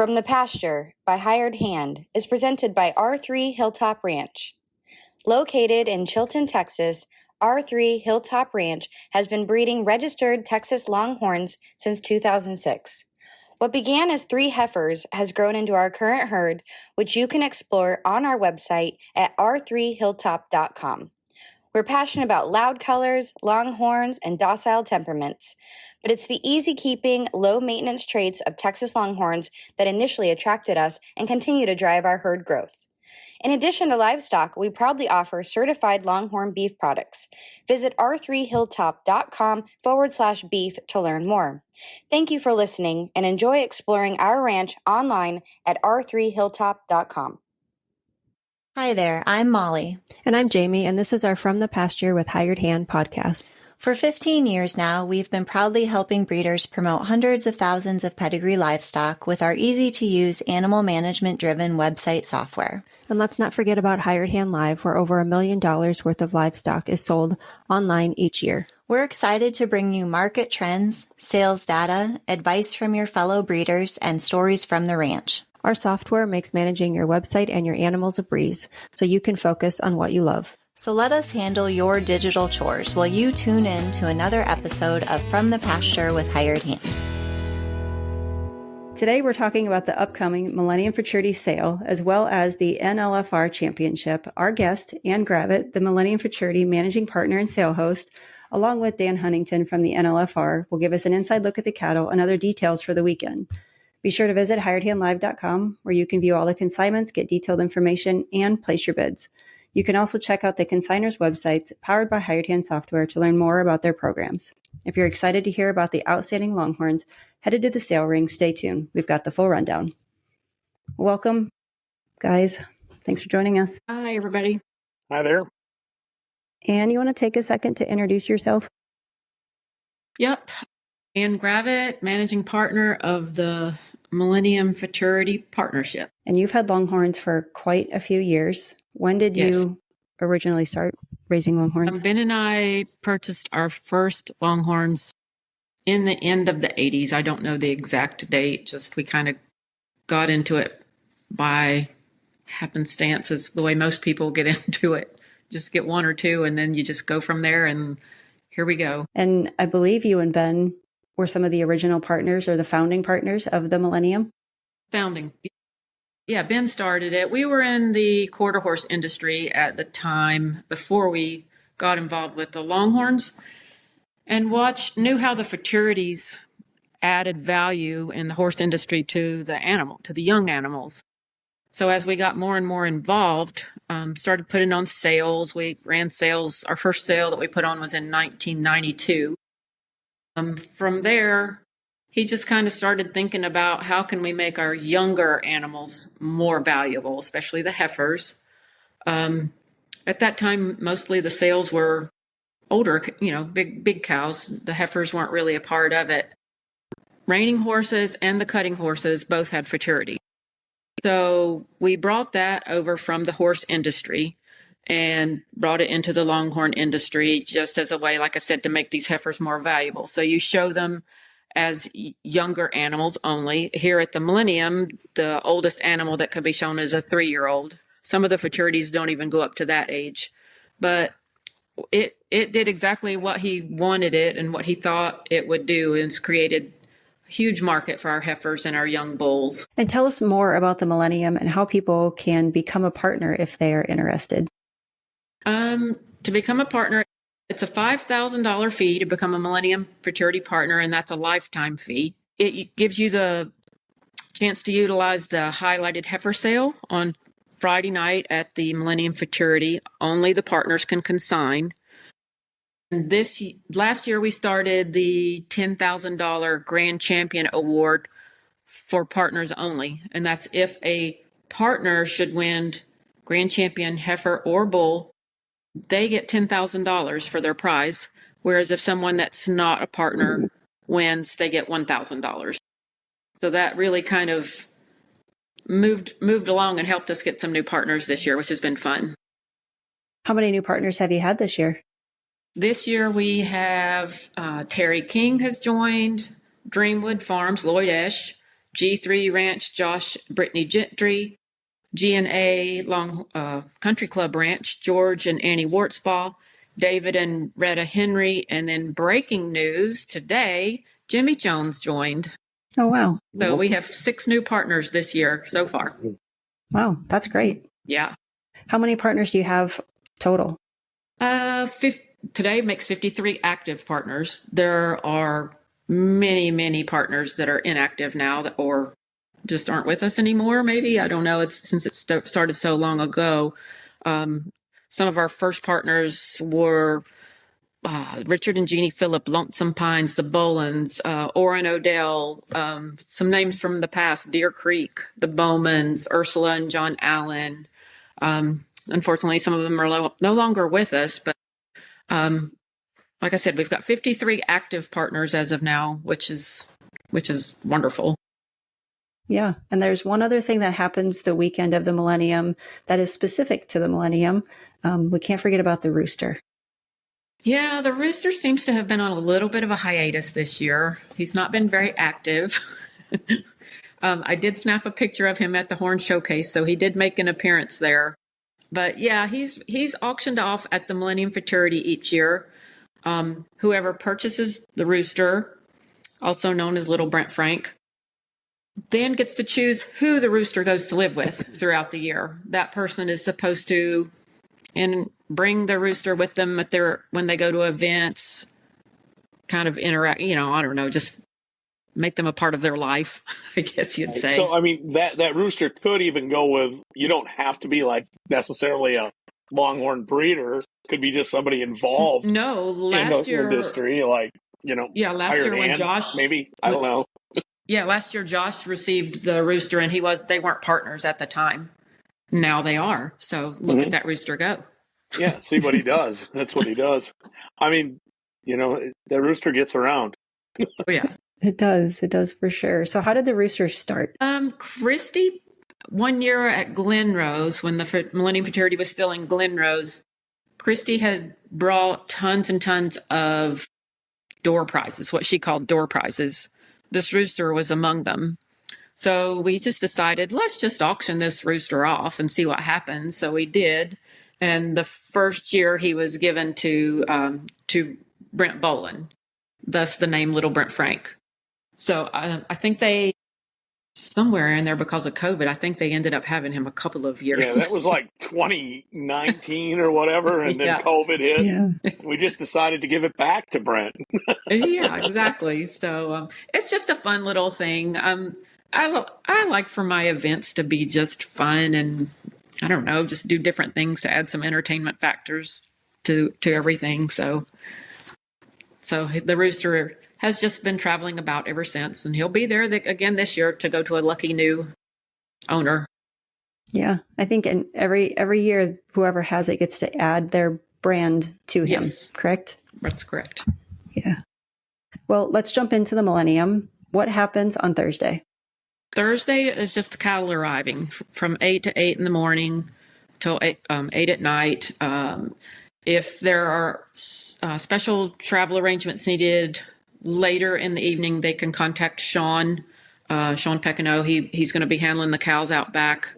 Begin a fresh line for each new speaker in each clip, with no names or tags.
From the Pasture by Hired Hand is presented by R3 Hilltop Ranch. Located in Chilton, Texas, R3 Hilltop Ranch has been breeding registered Texas Longhorns since 2006. What began as 3 heifers has grown into our current herd, which you can explore on our website at r3hilltop.com. We're passionate about loud colors, longhorns, and docile temperaments, but it's the easy-keeping, low-maintenance traits of Texas Longhorns that initially attracted us and continue to drive our herd growth. In addition to livestock, we proudly offer certified Longhorn beef products. Visit r3hilltop.com/beef to learn more. Thank you for listening and enjoy exploring our ranch online at r3hilltop.com.
Hi there, I'm Molly.
And I'm Jamie, and this is our From the Pasture with Hired Hand podcast.
For 15 years now, we've been proudly helping breeders promote hundreds of thousands of pedigree livestock with our easy-to-use animal management-driven website software.
And let's not forget about Hired Hand Live, where over $1 million worth of livestock is sold online each year.
We're excited to bring you market trends, sales data, advice from your fellow breeders, and stories from the ranch.
Our software makes managing your website and your animals a breeze, so you can focus on what you love.
So let us handle your digital chores while you tune in to another episode of From the Pasture with Hired Hand.
Today we're talking about the upcoming Millennium Futurity sale, as well as the NLFR Championship. Our guest, Ann Gravett, the Millennium Futurity managing partner and sale host, along with Dan Huntington from the NLFR, will give us an inside look at the cattle and other details for the weekend. Be sure to visit hiredhandlive.com, where you can view all the consignments, get detailed information, and place your bids. You can also check out the consigners' websites powered by Hired Hand software to learn more about their programs. If you're excited to hear about the outstanding Longhorns headed to the sale ring, stay tuned. We've got the full rundown. Welcome, guys. Thanks for joining us.
Hi, everybody.
Hi there.
Ann, you want to take a second to introduce yourself?
Yep. Ann Gravett, managing partner of the Millennium Futurity Partnership.
And you've had Longhorns for quite a few years. When did you originally start raising Longhorns?
Ben and I purchased our first Longhorns in the end of the 80s. I don't know the exact date, just we kind of got into it by happenstance, is the way most people get into it. Just get one or two, and then you just go from there, and here we go.
And I believe you and Ben were some of the original partners or the founding partners of the Millennium?
Founding. Yeah, Ben started it. We were in the quarter horse industry at the time before we got involved with the Longhorns, and knew how the futurities added value in the horse industry to the young animals. So as we got more and more involved, started putting on sales. We ran sales. Our first sale that we put on was in 1992. From there, he just kind of started thinking about how can we make our younger animals more valuable, especially the heifers. At that time, mostly the sales were older, big cows. The heifers weren't really a part of it. Reining horses and the cutting horses both had futurity. So we brought that over from the horse industry and brought it into the Longhorn industry just as a way, like I said, to make these heifers more valuable. So you show them as younger animals only. Here at the Millennium, the oldest animal that could be shown is a 3-year-old. Some of the futurities don't even go up to that age. But it did exactly what he wanted it and what he thought it would do, and it's created a huge market for our heifers and our young bulls.
And tell us more about the Millennium and how people can become a partner if they are interested.
To become a partner, it's a $5,000 fee to become a Millennium Futurity partner, and that's a lifetime fee. It gives you the chance to utilize the highlighted heifer sale on Friday night at the Millennium Futurity. Only the partners can consign. And last year we started the $10,000 Grand Champion Award for partners only, and that's if a partner should win Grand Champion heifer or bull, they get $10,000 for their prize, whereas if someone that's not a partner wins, they get $1,000. So that really kind of moved along and helped us get some new partners this year, which has been fun.
How many new partners have you had this year?
This year we have Terry King has joined, Dreamwood Farms, Lloyd Esch, G3 Ranch, Josh, Brittany Gentry, G&A Long Country Club Ranch, George and Annie Wartsbaugh, David and Retta Henry, and then breaking news today, Jimmy Jones joined.
Oh, wow.
So we have 6 new partners this year so far.
Wow, that's great.
Yeah.
How many partners do you have total?
Today makes 53 active partners. There are many, many partners that are inactive now or just aren't with us anymore. Maybe, I don't know. It's since it started so long ago. Some of our first partners were Richard and Jeannie Phillip, Lonesome Pines, the Bolins, Orrin Odell, some names from the past, Deer Creek, the Bowmans, Ursula and John Allen. Unfortunately, some of them are no longer with us, but like I said, we've got 53 active partners as of now, which is wonderful.
Yeah. And there's one other thing that happens the weekend of the Millennium that is specific to the Millennium. We can't forget about the rooster.
Yeah, the rooster seems to have been on a little bit of a hiatus this year. He's not been very active. I did snap a picture of him at the Horn Showcase, so he did make an appearance there. But yeah, he's auctioned off at the Millennium Futurity each year. Whoever purchases the rooster, also known as Little Brent Frank, then gets to choose who the rooster goes to live with throughout the year. That person is supposed to bring the rooster with them when they go to events, kind of interact, I don't know, just make them a part of their life, I guess you'd say.
So, I mean, that rooster could even go with, you don't have to be like necessarily a Longhorn breeder. Could be just somebody involved.
No, last year,
industry, like,
yeah, last year when Josh,
maybe, I don't know.
Yeah, last year Josh received the rooster, and they weren't partners at the time. Now they are. So look at that rooster go.
Yeah, see what he does. That's what he does. I mean, that rooster gets around.
Oh, yeah.
It does. It does for sure. So how did the rooster start?
Christy, one year at Glenrose, when the Millennium Futurity was still in Glenrose, Christy had brought tons and tons of door prizes, what she called door prizes. This rooster was among them. So we just decided, let's just auction this rooster off and see what happens. So we did. And the first year he was given to Brent Bolin, thus the name Little Brent Frank. So I think somewhere in there, because of COVID, I think they ended up having him a couple of years.
Yeah, that was like 2019 or whatever, and then COVID hit. Yeah. We just decided to give it back to Brent.
Yeah, exactly. So it's just a fun little thing. I like for my events to be just fun and, I don't know, just do different things to add some entertainment factors to everything. So the rooster has just been traveling about ever since, and he'll be there again this year to go to a lucky new owner.
Yeah, I think in every year, whoever has it gets to add their brand to him.
Yes.
Correct?
That's correct.
Yeah. Well, let's jump into the Millennium. What happens on Thursday?
Thursday is just the cattle arriving from 8 to 8 in the morning till 8 at night. If there are special travel arrangements needed later in the evening, they can contact Sean Peccano. He's going to be handling the cows out back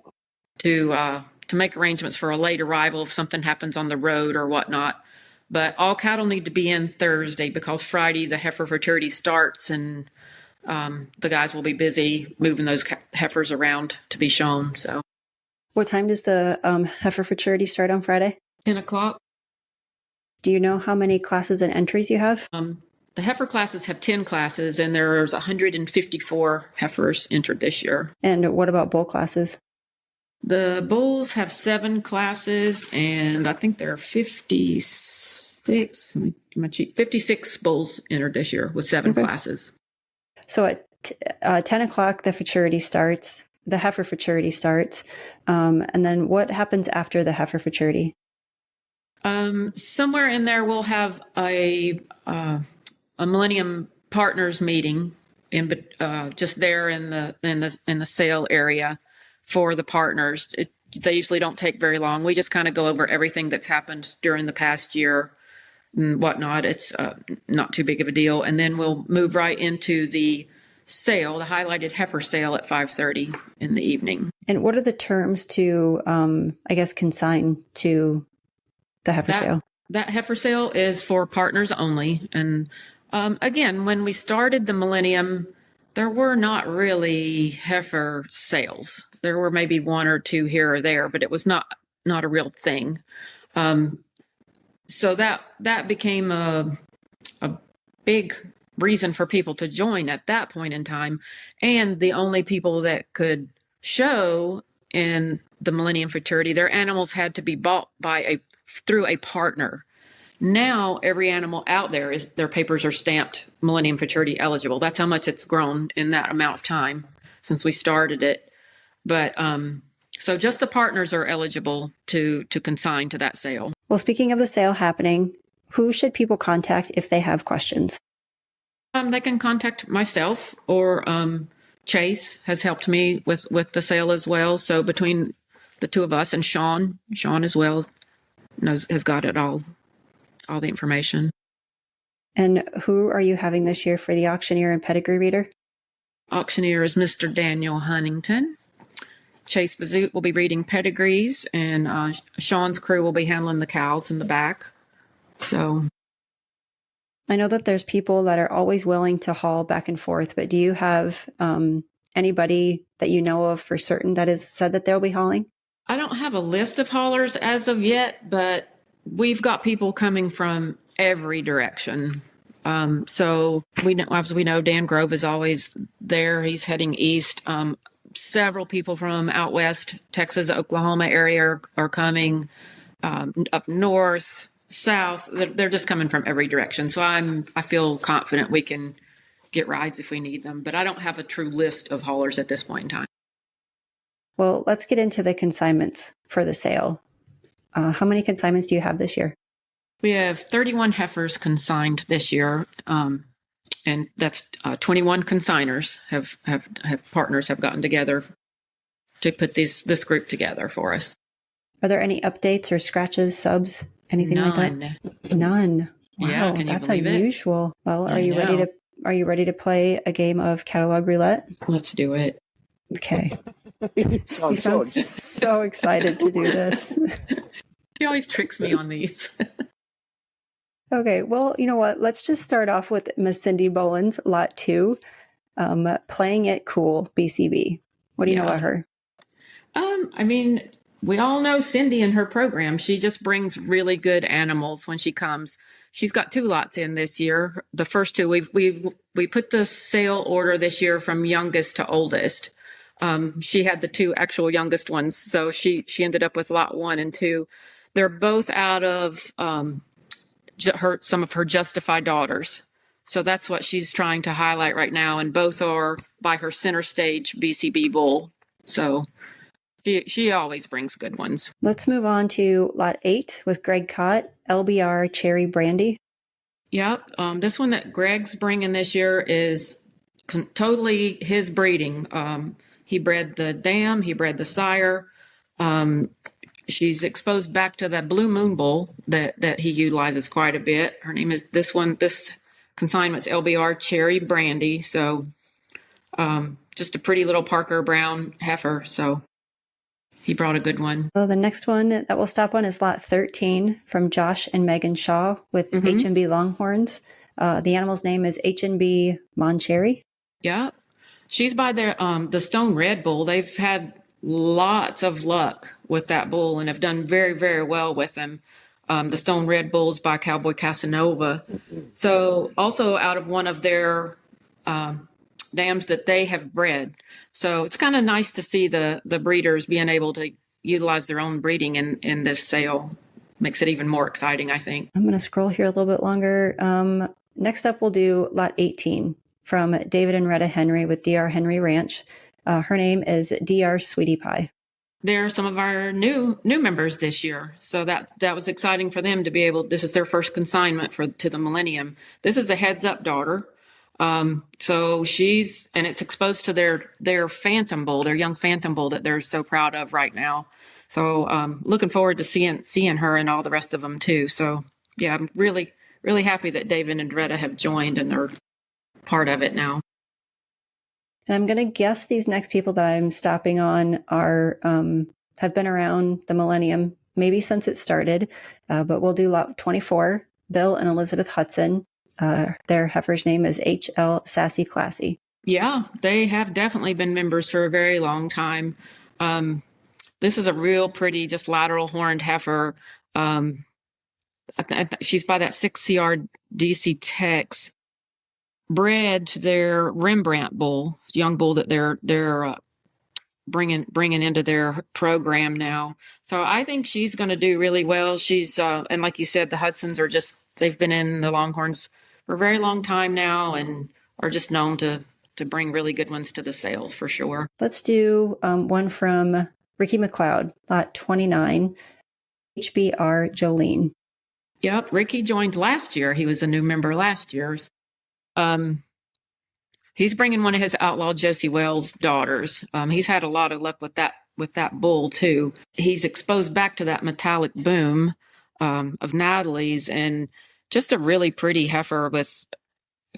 to make arrangements for a late arrival if something happens on the road or whatnot. But all cattle need to be in Thursday because Friday the heifer futurity starts, and the guys will be busy moving those heifers around to be shown. So,
what time does the heifer futurity start on Friday?
10 o'clock.
Do you know how many classes and entries you have?
The heifer classes have 10 classes, and there's 154 heifers entered this year.
And what about bull classes?
The bulls have 7 classes, and I think there are 56 bulls entered this year with 7 classes. So
at 10 o'clock, the futurity starts, the heifer futurity starts. And then what happens after the heifer futurity?
Somewhere in there, we'll have a Millennium Partners meeting just there in the sale area for the partners. They usually don't take very long. We just kind of go over everything that's happened during the past year and whatnot. It's not too big of a deal. And then we'll move right into the sale, the highlighted heifer sale at 5:30 in the evening.
And what are the terms to, consign to the heifer sale?
That heifer sale is for partners only. And again, when we started the Millennium, there were not really heifer sales. There were maybe one or two here or there, but it was not a real thing. So that became a big reason for people to join at that point in time. And the only people that could show in the Millennium Futurity, their animals had to be bought through a partner. Now every animal out there their papers are stamped Millennium Futurity eligible. That's how much it's grown in that amount of time since we started it. But so just the partners are eligible to consign to that sale.
Well, speaking of the sale happening, who should people contact if they have questions?
They can contact myself, or Chase has helped me with the sale as well. So between the two of us, and Sean as well has got it all the information.
And who are you having this year for the auctioneer and pedigree reader?
Auctioneer is Mr. Daniel Huntington. Chase Bazoot will be reading pedigrees, and Sean's crew will be handling the cows in the back. So
I know that there's people that are always willing to haul back and forth, but do you have anybody that you know of for certain that has said that they'll be hauling?
I don't have a list of haulers as of yet, but we've got people coming from every direction. So as we know, Dan Grove is always there. He's heading east. Several people from out west, Texas, Oklahoma area are coming, up north, south. They're just coming from every direction. So I feel confident we can get rides if we need them, but I don't have a true list of haulers at this point in time.
Well, let's get into the consignments for the sale. How many consignments do you have this year?
We have 31 heifers consigned this year, and that's 21 consigners have partners have gotten together to put this group together for us.
Are there any updates or scratches, subs, anything like that? None. Wow,
yeah, can you
that's
believe
unusual.
It?
Well, are you ready to play a game of catalog roulette?
Let's do it.
Okay. You sound so excited to do this.
She always tricks me on these.
Okay, well, you know what? Let's just start off with Miss Cindy Boland's Lot 2, Playing It Cool, BCB. What do you know about her?
I mean, we all know Cindy and her program. She just brings really good animals when she comes. She's got 2 lots in this year. The first 2, we put the sale order this year from youngest to oldest. She had the 2 actual youngest ones, so she ended up with lot 1 and 2. They're both out of some of her Justified daughters. So that's what she's trying to highlight right now. And both are by her center stage BCB bull. So she always brings good ones.
Let's move on to lot 8 with Greg Cott, LBR Cherry Brandy.
Yep. This one that Greg's bringing this year is totally his breeding. He bred the dam, he bred the sire. She's exposed back to that Blue Moon bull that he utilizes quite a bit. Her name is this consignment's LBR Cherry Brandy. So just a pretty little Parker Brown heifer. So he brought a good one.
So the next one that we'll stop on is lot 13 from Josh and Megan Shaw with H&B Longhorns. The animal's name is H&B Moncherry.
Yeah. She's by the Stone Red bull. They've had lots of luck with that bull and have done very, very well with them. The Stone Red bulls by Cowboy Casanova. So also out of one of their dams that they have bred. So it's kind of nice to see the breeders being able to utilize their own breeding in this sale. Makes it even more exciting, I think.
I'm going to scroll here a little bit longer. Next up, we'll do lot 18 from David and Retta Henry with DR Henry Ranch. Her name is DR Sweetie Pie.
They're some of our new members this year. So that was exciting for them to be able, this is their first consignment to the Millennium. This is a heads up daughter. So and it's exposed to their Phantom bull, their young Phantom bull that they're so proud of right now. So, looking forward to seeing her and all the rest of them too. So yeah, I'm really, really happy that David and Retta have joined and they're part of it now.
And I'm going to guess these next people that I'm stopping on are have been around the Millennium, maybe since it started, but we'll do lot 24, Bill and Elizabeth Hudson. Their heifer's name is HL Sassy Classy.
Yeah, they have definitely been members for a very long time. This is a real pretty, just lateral horned heifer. She's by that 6CR DC Tex, bred to their Rembrandt bull, young bull that they're bringing into their program now. So I think she's going to do really well. She's and like you said, the Hudsons are they've been in the Longhorns for a very long time now and are just known to bring really good ones to the sales for sure.
Let's do one from Ricky McLeod, lot 29, HBR Jolene.
Yep, Ricky joined last year. He was a new member last year. He's bringing one of his outlaw Josie Wells daughters. He's had a lot of luck with that bull too. He's exposed back to that metallic boom of Natalie's, and just a really pretty heifer with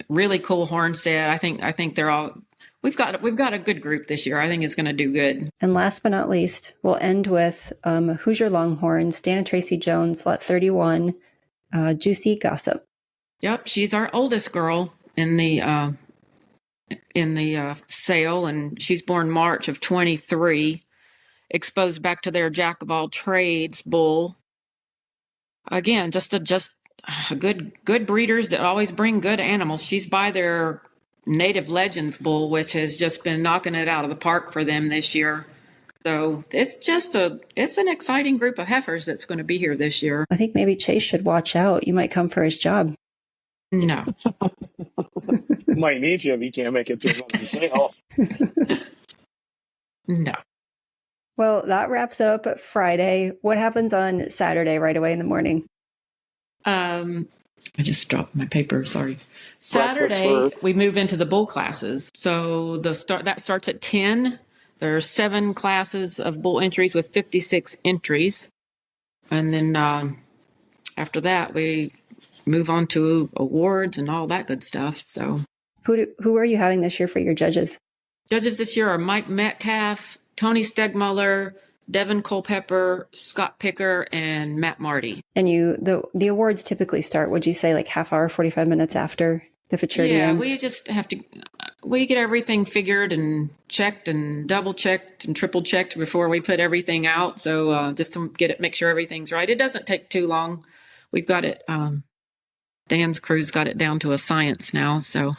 really cool horn set. I think they're all. We've got a good group this year. I think it's going to do good.
And last but not least, we'll end with Hoosier Longhorns, Dana Tracy Jones, lot 31, Juicy Gossip.
Yep, she's our oldest girl in the sale, and she's born March of 23, exposed back to their jack of all trades bull. Again, just good breeders that always bring good animals. She's by their Native Legends bull, which has just been knocking it out of the park for them this year. So it's an exciting group of heifers that's going to be here this year.
I think maybe Chase should watch out. You might come for his job.
No.
Might need you if you can't make it to another sale.
No.
Well, that wraps up Friday. What happens on Saturday right away in the morning?
I just dropped my paper. Sorry. Saturday, we move into the bull classes. So that starts at 10. There are 7 classes of bull entries with 56 entries. And then after that, we move on to awards and all that good stuff. So
who are you having this year for your judges?
Judges this year are Mike Metcalf, Tony Stegmuller, Devin Culpepper, Scott Picker, and Matt Marty. And
the awards typically start, would you say, like half hour, 45 minutes after the Futurity ends?
We just have to, we get everything figured and checked and double checked and triple checked before we put everything out. So just to make sure everything's right. It doesn't take too long. We've got it, Dan's crew's got it down to a science now, so.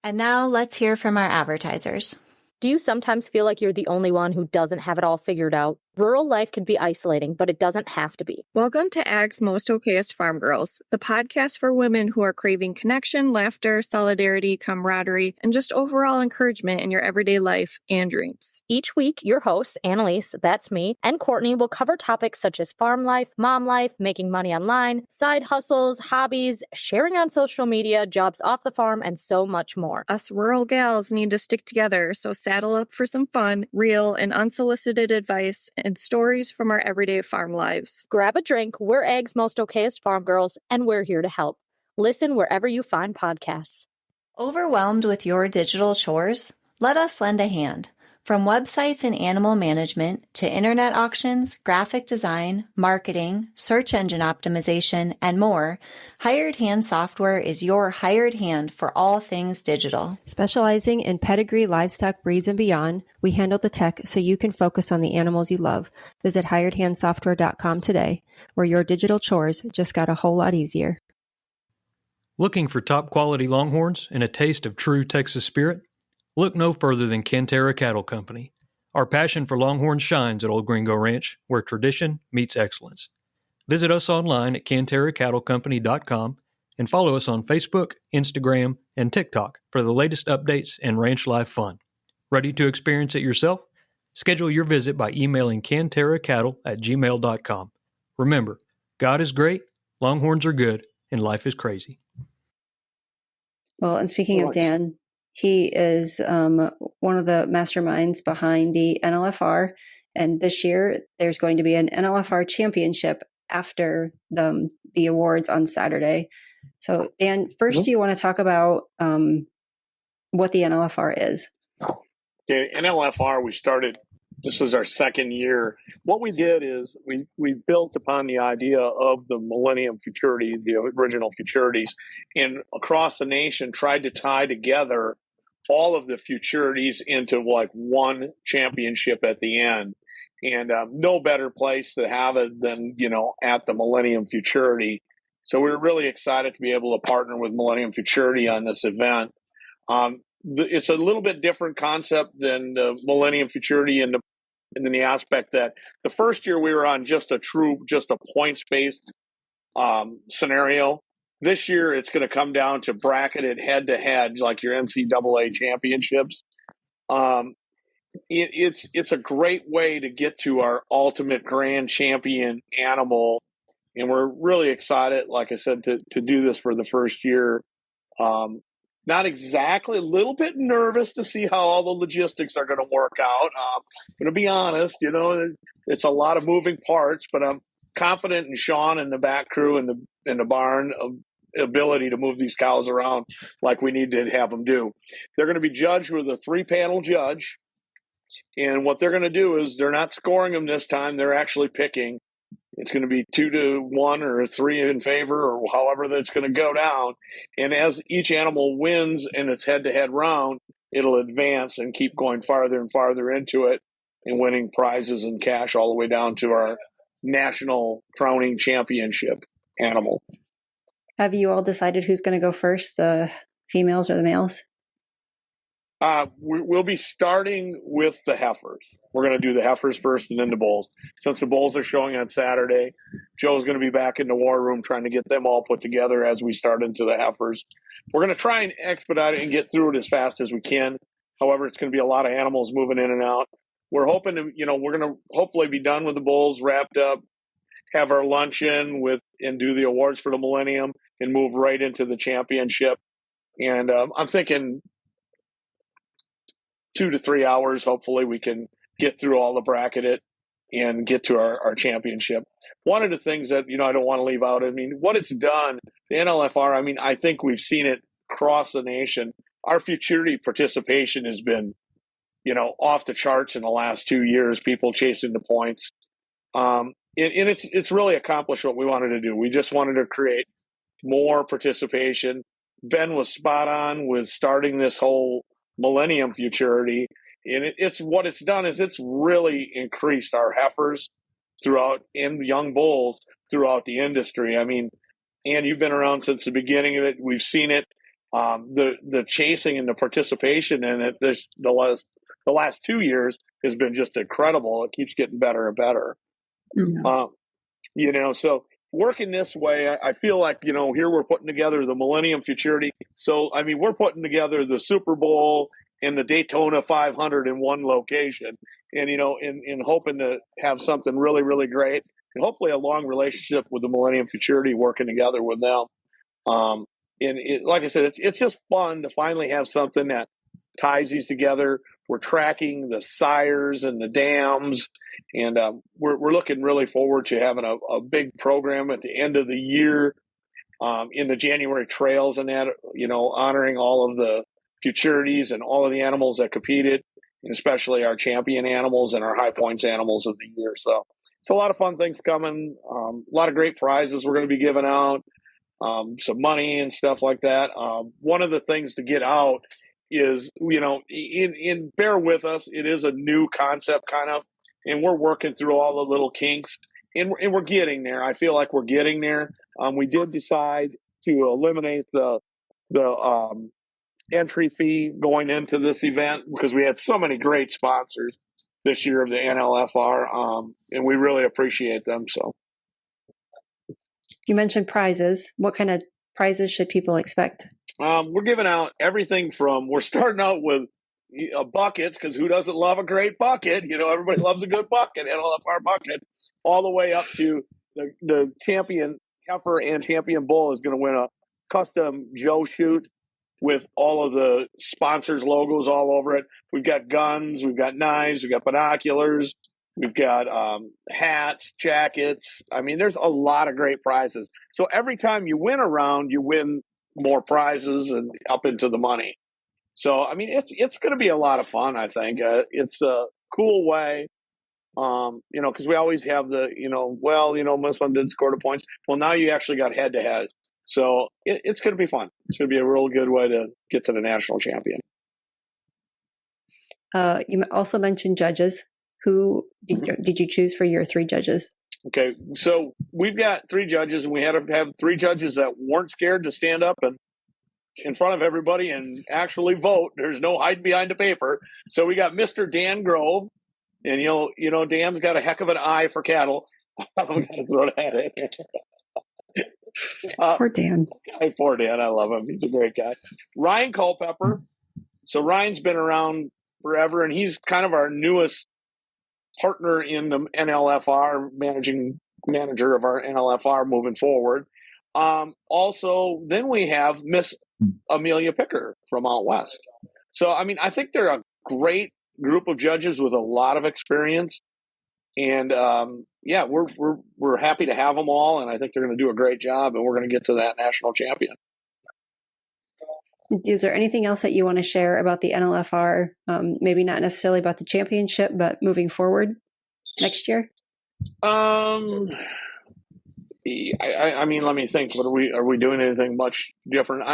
And now let's hear from our advertisers.
Do you sometimes feel like you're the only one who doesn't have it all figured out? Rural life can be isolating, but it doesn't have to be.
Welcome to Ag's Most Okayest Farm Girls, the podcast for women who are craving connection, laughter, solidarity, camaraderie, and just overall encouragement in your everyday life and dreams.
Each week, your hosts, Annalise, that's me, and Courtney will cover topics such as farm life, mom life, making money online, side hustles, hobbies, sharing on social media, jobs off the farm, and so much more.
Us rural gals need to stick together, so saddle up for some fun, real, and unsolicited advice and stories from our everyday farm lives.
Grab a drink. We're Ag's Most Okayest Farm Girls, and we're here to help. Listen wherever you find podcasts.
Overwhelmed with your digital chores? Let us lend a hand. From websites and animal management to internet auctions, graphic design, marketing, search engine optimization, and more, Hired Hand Software is your hired hand for all things digital.
Specializing in pedigree, livestock, breeds, and beyond, we handle the tech so you can focus on the animals you love. Visit hiredhandsoftware.com today, where your digital chores just got a whole lot easier.
Looking for top quality Longhorns and a taste of true Texas spirit? Look no further than Cantera Cattle Company. Our passion for Longhorns shines at Old Gringo Ranch, where tradition meets excellence. Visit us online at CanteraCattleCompany.com and follow us on Facebook, Instagram, and TikTok for the latest updates and ranch life fun. Ready to experience it yourself? Schedule your visit by emailing CanteraCattle@gmail.com. Remember, God is great, Longhorns are good, and life is crazy.
Well, and speaking of Dan, he is one of the masterminds behind the NLFR. And this year, there's going to be an NLFR championship after the awards on Saturday. So, Dan, first, do you want to talk about what the NLFR is?
Okay, NLFR, we started, this is our second year. What we did is we built upon the idea of the Millennium Futurity, the original Futurities, and across the nation tried to tie together all of the Futurities into like one championship at the end. And no better place to have it than, at the Millennium Futurity. So we were really excited to be able to partner with Millennium Futurity on this event. It's a little bit different concept than the Millennium Futurity in the aspect that the first year we were on just a points-based scenario. This year it's going to come down to bracketed head-to-head, like your NCAA championships. It's a great way to get to our ultimate grand champion animal, and we're really excited, like I said, to do this for the first year. Not exactly, a little bit nervous to see how all the logistics are going to work out. I'm going to be honest, it's a lot of moving parts, but I'm confident in Sean and the back crew and the barn of ability to move these cows around like we need to have them do. They're going to be judged with a 3-panel judge, and what they're going to do is they're not scoring them this time. They're actually picking. It's going to be 2-1 or 3 in favor, or however that's going to go down. And as each animal wins in its head-to-head round, it'll advance and keep going farther and farther into it and winning prizes and cash all the way down to our national crowning championship animal.
Have you all decided who's going to go first, the females or the males?
We'll be starting with the heifers. We're going to do the heifers first and then the bulls. Since the bulls are showing on Saturday, Joe's going to be back in the war room trying to get them all put together as we start into the heifers. We're going to try and expedite it and get through it as fast as we can. However, it's going to be a lot of animals moving in and out. We're hoping to, we're going to hopefully be done with the bulls, wrapped up, have our luncheon and do the awards for the Millennium and move right into the championship. And I'm thinking 2 to 3 hours, hopefully we can get through all the bracketed and get to our championship. One of the things that, I don't want to leave out, what it's done, the NLFR, I think we've seen it across the nation. Our Futurity participation has been, off the charts in the last 2 years, people chasing the points. And it's really accomplished what we wanted to do. We just wanted to create more participation. Ben was spot on with starting this whole Millennium Futurity, and it's what it's done is it's really increased our heifers throughout and young bulls throughout the industry. And you've been around since the beginning of it. We've seen it, the chasing and the participation in it. The last 2 years has been just incredible. It keeps getting better and better. Mm-hmm. So working this way, I feel like, here we're putting together the Millennium Futurity. So, we're putting together the Super Bowl and the Daytona 500 in one location and, in hoping to have something really, really great and hopefully a long relationship with the Millennium Futurity working together with them. Like I said, it's just fun to finally have something that ties these together. We're tracking the sires and the dams, and we're looking really forward to having a big program at the end of the year in the January trails and that, honoring all of the Futurities and all of the animals that competed, and especially our champion animals and our high points animals of the year. So it's a lot of fun things coming, a lot of great prizes we're going to be giving out, some money and stuff like that. One of the things to get out is, bear with us. It is a new concept kind of, and we're working through all the little kinks and we're getting there. I feel like we're getting there. We did decide to eliminate the entry fee going into this event because we had so many great sponsors this year of the NLFR, and we really appreciate them. So
you mentioned prizes. What kind of prizes should people expect?
We're giving out everything from, we're starting out with buckets, because who doesn't love a great bucket? Everybody loves a good bucket, NLFR bucket, all the way up to the champion heifer and champion bull is going to win a custom Joe chute with all of the sponsors' logos all over it. We've got guns, we've got knives, we've got binoculars, we've got hats, jackets. There's a lot of great prizes. So every time you win a round, you win more prizes and up into the money. So, I mean, it's going to be a lot of fun, I think. It's a cool way, because we always have the, this one didn't score the points. Well, now you actually got head to head. So it's going to be fun. It's going to be a real good way to get to the national champion.
You also mentioned judges. Who did you choose for your 3 judges?
Okay, so we've got 3 judges, and we had to have 3 judges that weren't scared to stand up and in front of everybody and actually vote. There's no hiding behind the paper. So we got Mr. Dan Grove, and Dan's got a heck of an eye for cattle. I'm gonna throw that in.
Poor Dan.
Poor Dan, I love him. He's a great guy. Ryan Culpepper. So Ryan's been around forever, and he's kind of our newest partner in the NLFR, managing manager of our NLFR moving forward. Also, then we have Miss Amelia Picker from out west. So, I mean, I think they're a great group of judges with a lot of experience, and we're happy to have them all, and I think they're going to do a great job, and we're going to get to that national champion.
Is there anything else that you want to share about the NLFR? Maybe not necessarily about the championship, but moving forward next year?
I mean, let me think. Are we doing anything much different?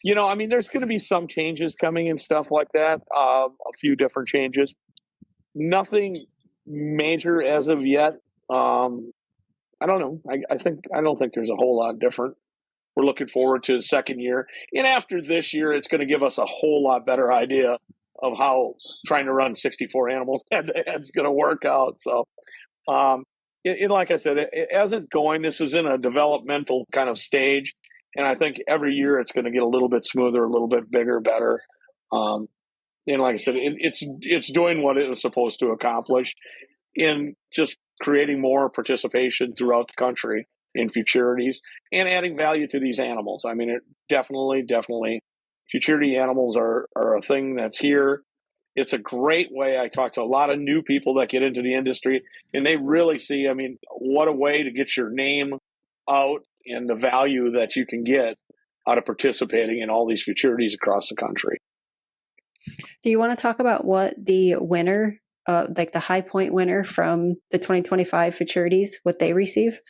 There's going to be some changes coming and stuff like that. A few different changes. Nothing major as of yet. I don't know. I don't think there's a whole lot different. We're looking forward to the second year. And after this year, it's going to give us a whole lot better idea of how trying to run 64 animals head-to-head is going to work out. So, like I said, as it's going, this is in a developmental kind of stage. And I think every year it's going to get a little bit smoother, a little bit bigger, better. And like I said, it's doing what it was supposed to accomplish in just creating more participation throughout the country in futurities and adding value to these animals. I mean, it definitely, futurity animals are a thing that's here. It's a great way. I talk to a lot of new people that get into the industry, and they really see, I mean, what a way to get your name out and the value that you can get out of participating in all these futurities across the country.
Do you want to talk about what the winner, like the high point winner from the 2025 futurities, what they receive?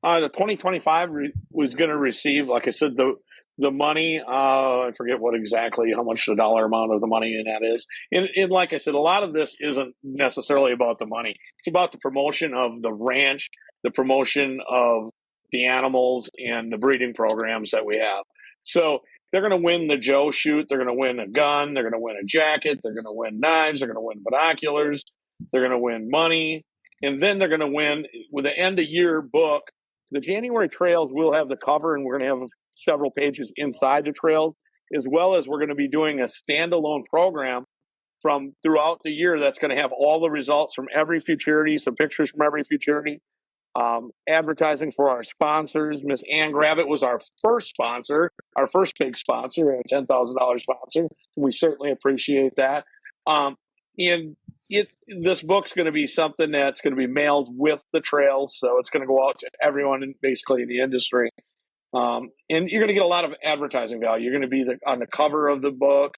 The 2025 was going to receive, like I said, the money. I forget how much the dollar amount of the money in that is. And like I said, a lot of this isn't necessarily about the money. It's about the promotion of the ranch, the promotion of the animals, and the breeding programs that we have. So they're going to win the Joe shoot. They're going to win a gun. They're going to win a jacket. They're going to win knives. They're going to win binoculars. They're going to win money. And then they're going to win with the end of year book. The January trails will have the cover, and we're going to have several pages inside the trails, as well as we're going to be doing a standalone program from throughout the year that's going to have all the results from every futurity, some pictures from every futurity, advertising for our sponsors. Miss Ann Gravett was our first sponsor, our first big sponsor, a $10,000 sponsor. We certainly appreciate that. This book's going to be something that's going to be mailed with the trails, so it's going to go out to everyone basically in the industry. And you're going to get a lot of advertising value. You're going to be on the cover of the book,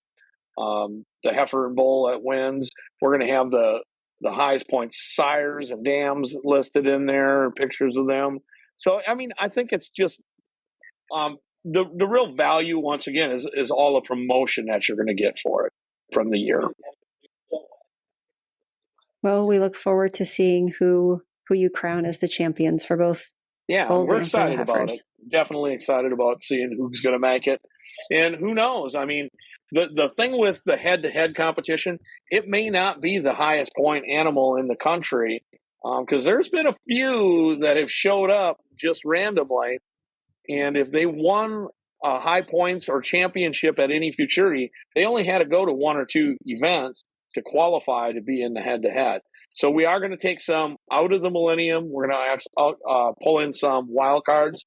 the heifer and bull that wins. We're going to have the highest point sires and dams listed in there, pictures of them. So, I mean, I think it's just the real value, once again, is all the promotion that you're going to get for it from the year.
Well, we look forward to seeing who you crown as the champions for both.
Yeah, we're excited about it. Definitely excited about seeing who's going to make it. And who knows? I mean, the thing with the head-to-head competition, it may not be the highest point animal in the country, because there's been a few that have showed up just randomly. And if they won high points or championship at any futurity, they only had to go to 1 or 2 events to qualify to be in the head-to-head. So we are going to take some out of the Millennium. We're going to pull in some wild cards,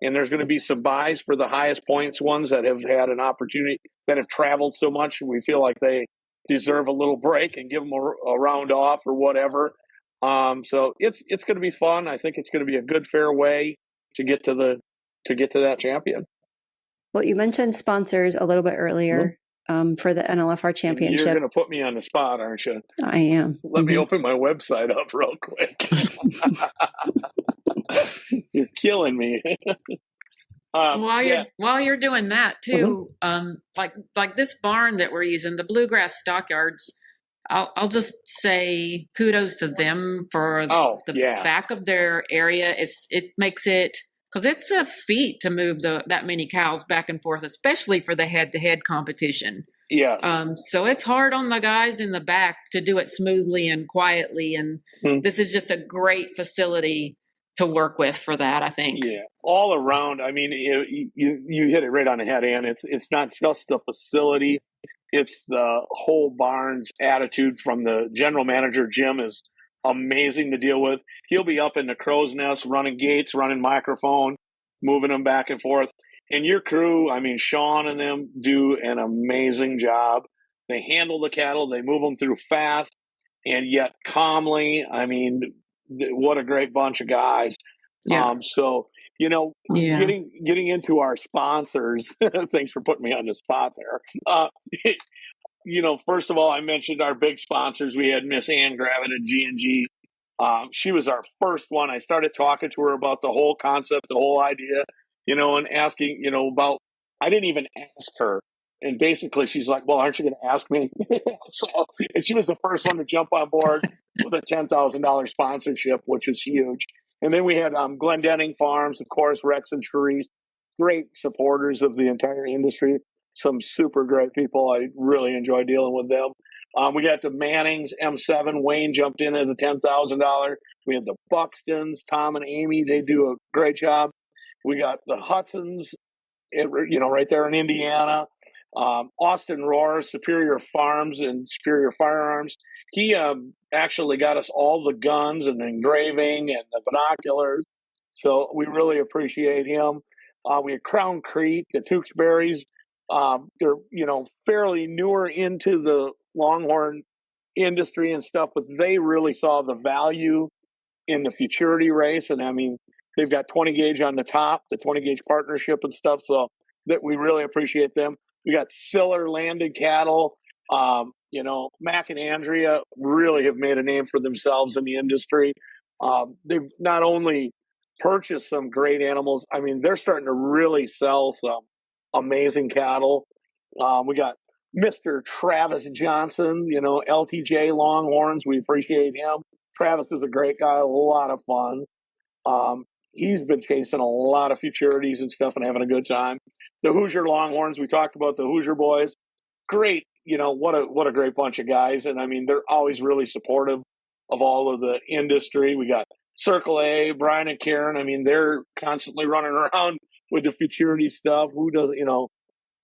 and there's going to be some buys for the highest points ones that have had an opportunity, that have traveled so much. We feel like they deserve a little break and give them a round off or whatever. So it's going to be fun. I think it's going to be a good, fair way to get to that champion.
Well, you mentioned sponsors a little bit earlier. for the NLFR championship.
You're going to put me on the spot, aren't you?
I am.
Let me open my website up real quick. You're killing me.
While you're doing that too, like this barn that we're using, the Bluegrass Stockyards, I'll just say kudos to them for back of their area. It makes it, because it's a feat to move that many cows back and forth, especially for the head-to-head competition.
Yes.
So it's hard on the guys in the back to do it smoothly and quietly, and this is just a great facility to work with for that, I think.
Yeah, all around. I mean, you hit it right on the head, Ann. It's not just the facility; it's the whole barn's attitude. From the general manager, Jim, is amazing to deal with. He'll be up in the crow's nest, running gates, running microphone, moving them back and forth. And your crew, I mean, Sean and them do an amazing job. They handle the cattle, they move them through fast and yet calmly. I mean, what a great bunch of guys.
Yeah.
So, getting into our sponsors, thanks for putting me on the spot there. First of all, I mentioned our big sponsors. We had Miss Ann Gravett at G&G. She was our first one. I started talking to her about the whole concept, the whole idea, and asking, about, I didn't even ask her. And basically she's like, well, aren't you going to ask me? And she was the first one to jump on board with a $10,000 sponsorship, which was huge. And then we had Glendenning Farms, of course, Rex and Cherise, great supporters of the entire industry. Some super great people. I really enjoy dealing with them. We got the Mannings, M7. Wayne jumped in at the $10,000. We had the Buxtons, Tom and Amy. They do a great job. We got the Huttons, right there in Indiana. Austin Rohr, Superior Farms and Superior Firearms. He actually got us all the guns and engraving and the binoculars. So we really appreciate him. We had Crown Creek, the Tewksbury's. They're, fairly newer into the Longhorn industry and stuff, but they really saw the value in the Futurity race. And I mean, they've got 20 gauge on the top, the 20 gauge partnership and stuff. So that we really appreciate them. We got Siller Landed Cattle. Mac and Andrea really have made a name for themselves in the industry. They've not only purchased some great animals, I mean, they're starting to really sell some amazing cattle. We got Mr. Travis Johnson, LTJ Longhorns. We appreciate him. Travis is a great guy, a lot of fun. He's been chasing a lot of futurities and stuff and having a good time. The Hoosier Longhorns, we talked about the Hoosier boys. Great, what a great bunch of guys. And I mean, they're always really supportive of all of the industry. We got Circle A, Brian and Karen. I mean, they're constantly running around with the futurity stuff. Who doesn't,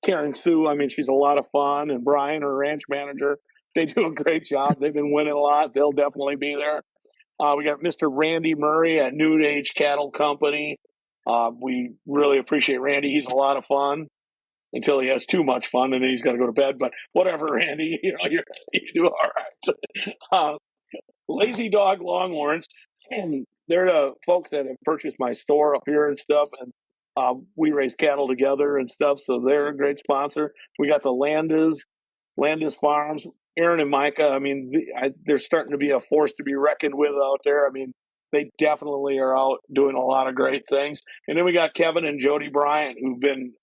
Karen Sue, I mean, she's a lot of fun. And Brian, her ranch manager, they do a great job. They've been winning a lot. They'll definitely be there. We got Mr. Randy Murray at New Age Cattle Company. We really appreciate Randy. He's a lot of fun until he has too much fun and then he's got to go to bed. But whatever, Randy, you do all right. Lazy Dog Longhorns, and they're the folks that have purchased my store up here and stuff. And we raise cattle together and stuff. So they're a great sponsor. We got the Landis Farms, Aaron and Micah. I mean, they're starting to be a force to be reckoned with out there. I mean, they definitely are out doing a lot of great things. And then we got Kevin and Jody Bryant, who've been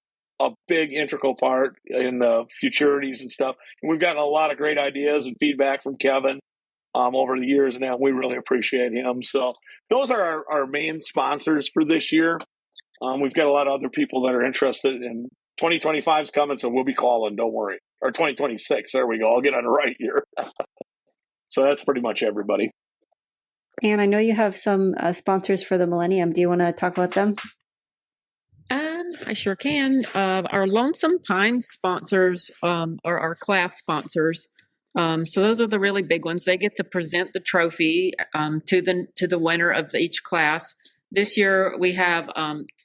a big integral part in the futurities and stuff. And we've gotten a lot of great ideas and feedback from Kevin over the years, and we really appreciate him. So those are our main sponsors for this year. We've got a lot of other people that are interested, and 2025 is coming, so we'll be calling, don't worry. Or 2026, there we go. I'll get on the right here. So that's pretty much everybody.
And I know you have some sponsors for the Millennium. Do you want to talk about them?
I sure can. Our Lonesome Pines sponsors are our class sponsors. So those are the really big ones. They get to present the trophy to the winner of each class. This year we have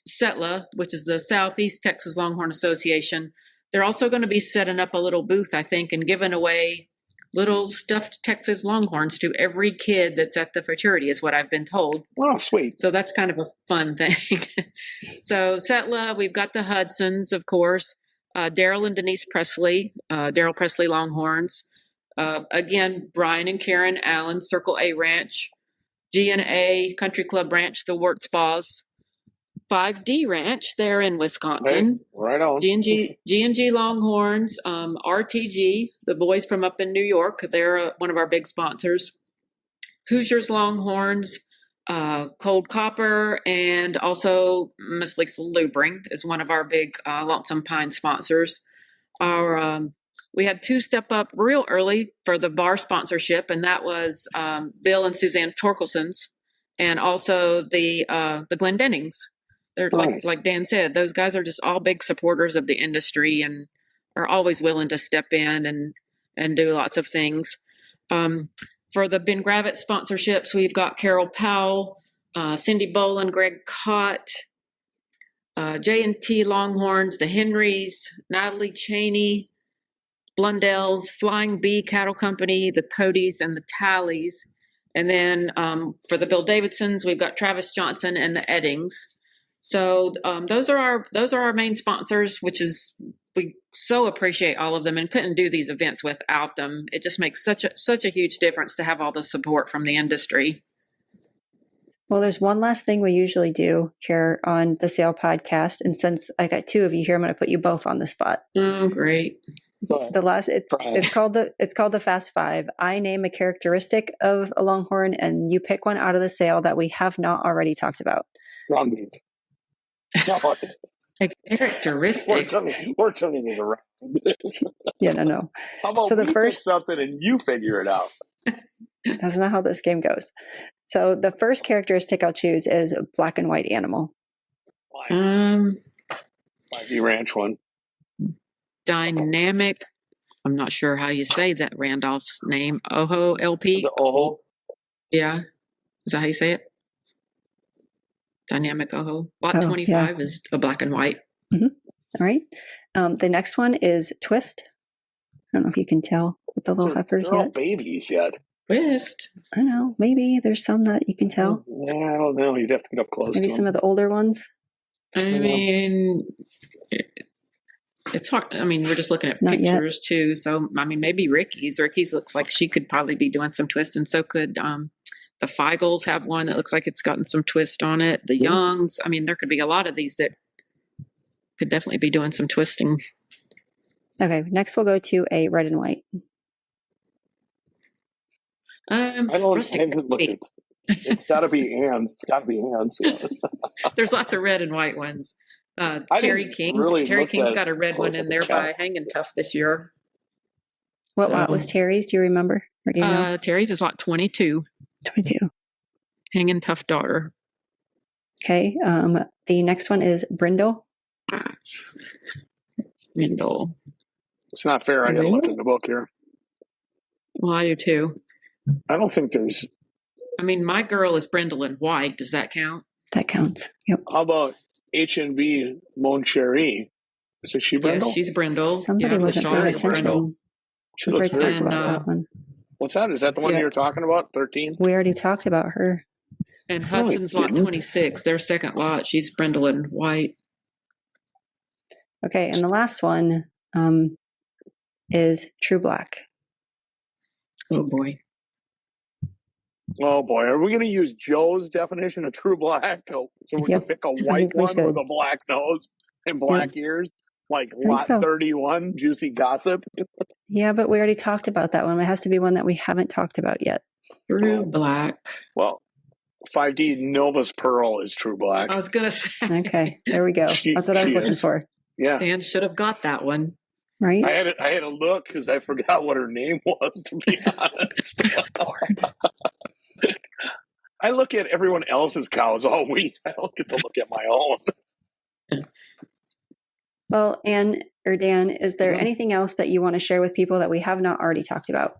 SETLA, which is the Southeast Texas Longhorn Association. They're also going to be setting up a little booth, I think, and giving away little stuffed Texas Longhorns to every kid that's at the fraternity, is what I've been told.
Oh, sweet.
So that's kind of a fun thing. So SETLA, we've got the Hudsons, of course. Daryl and Denise Presley, Daryl Presley Longhorns. Again, Brian and Karen Allen, Circle A Ranch. G&A Country Club Ranch, the Wort Spas. 5D Ranch, they're in Wisconsin.
Hey, right on.
G&G Longhorns, RTG, the boys from up in New York, they're one of our big sponsors. Hoosiers Longhorns, Cold Copper, and also Miss Lisa Lubring is one of our big Lonesome Pine sponsors. We had 2 step up real early for the bar sponsorship, and that was Bill and Suzanne Torkelson's, and also the Glendennings. They're
Nice.
like Dan said, those guys are just all big supporters of the industry and are always willing to step in and do lots of things. For the Ben Gravett sponsorships, we've got Carol Powell, Cindy Boland, Greg Cott, J&T Longhorns, the Henrys, Natalie Cheney, Blundell's, Flying Bee Cattle Company, the Codys, and the Tallies. And then for the Bill Davidsons, we've got Travis Johnson and the Eddings. So those are our main sponsors, which is, we so appreciate all of them and couldn't do these events without them. It just makes such a huge difference to have all the support from the industry.
Well, there's one last thing we usually do here on the Sale Podcast. And since I got 2 of you here, I'm going to put you both on the spot.
Oh, great.
The last it's called the Fast 5. I name a characteristic of a Longhorn and you pick one out of the sale that we have not already talked about.
Ground beef. No,
A characteristic.
we're turning it around.
Yeah, no.
How about
So the
we
first-
pick something and you figure it out?
That's not how this game goes. So the first characteristic I'll choose is a black and white animal.
5D Ranch one.
Dynamic. I'm not sure how you say that Randolph's name. Oho LP.
The Oho.
Yeah. Is that how you say it? Dynamic Oho. Lot
Oh,
25 is a black and white.
All right. The next one is Twist. I don't know if you can tell with the little heifers
They're all
yet.
babies yet.
Twist.
I know. Maybe there's some that you can tell.
Yeah, I don't know. You'd have to get up close
Maybe
to
some
them.
of the older ones.
I mean, it's hard. I mean, we're just looking at
Not yet.
pictures too. So, I mean, maybe Ricky's. Ricky's looks like she could probably be doing some twist, and so could the Feigls have one that looks like it's gotten some twist on it. The Youngs. I mean, there could be a lot of these that could definitely be doing some twisting.
Okay. Next, we'll go to a red and white.
I haven't looked at. It's got to be Ann's. It's got to be Ann's.
There's lots of red and white ones.
I
Terry
didn't
King's.
really
Terry
look
King's
that
got a red one
close
in
at the
there by
chat.
Hanging Tough this year.
What
So,
lot was Terry's? Do you remember? Or do you know?
Terry's is lot 22.
22.
Hanging Tough daughter.
Okay. The next one is Brindle.
Rindle.
It's not fair. I got to look in the book here.
Well, I do too.
I don't think there's.
I mean, my girl is Brindle in white. Does that count?
That counts. Yep.
How about H&B Mon Cherie? Is it she Brindle?
Yes, she's Brindle.
Somebody
the
wasn't
Shaws
paying
is Brindle.
attention.
She looks
Right
very
there,
Brindle.
that one.
What's that? Is that the one
Yeah.
you're talking about? 13?
We already talked about her.
And Hudson's lot
didn't.
26, their second lot. She's Brindle in white.
Okay. And the last one is True Black.
Oh boy.
Oh boy, are we going to use Joe's definition of true black? So we can
Yep.
pick a
I
white
think we
one with
should.
a black nose and black ears, like
think
lot
so.
31, Juicy Gossip.
Yeah, but we already talked about that one. It has to be one that we haven't talked about yet.
True black.
Well, 5D Nova's Pearl is true black.
I was going to say.
Okay. There we go. That's what I was
She
looking
is.
for.
Yeah.
Dan should have got that one.
Right?
I had to look because I forgot what her name was, to be honest. I look at everyone else's cows all week. I don't get to look at my own.
Well, Anne or Dan, is there
Mhm.
anything else that you want to share with people that we have not already talked about?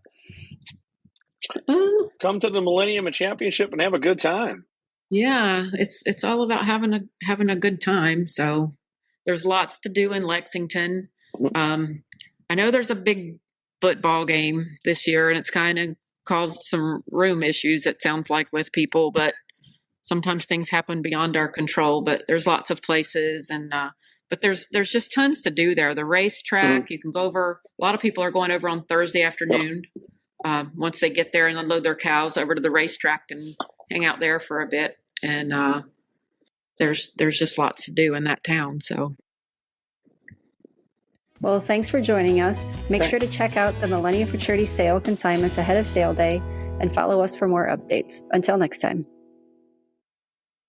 Come to the Millennium Championship and have a good time.
Yeah, it's all about having a good time. So there's lots to do in Lexington. I know there's a big football game this year, and it's kind of caused some room issues, it sounds like, with people, but sometimes things happen beyond our control. But there's lots of places, and but there's just tons to do there. The racetrack, you can go over. A lot of people are going over on Thursday afternoon. Once they get there and unload their cows, over to the racetrack and hang out there for a bit. And there's just lots to do in that town. So.
Well, thanks for joining us. Make sure to check out the Millennium Futurity sale consignments ahead of sale day and follow us for more updates. Until next time.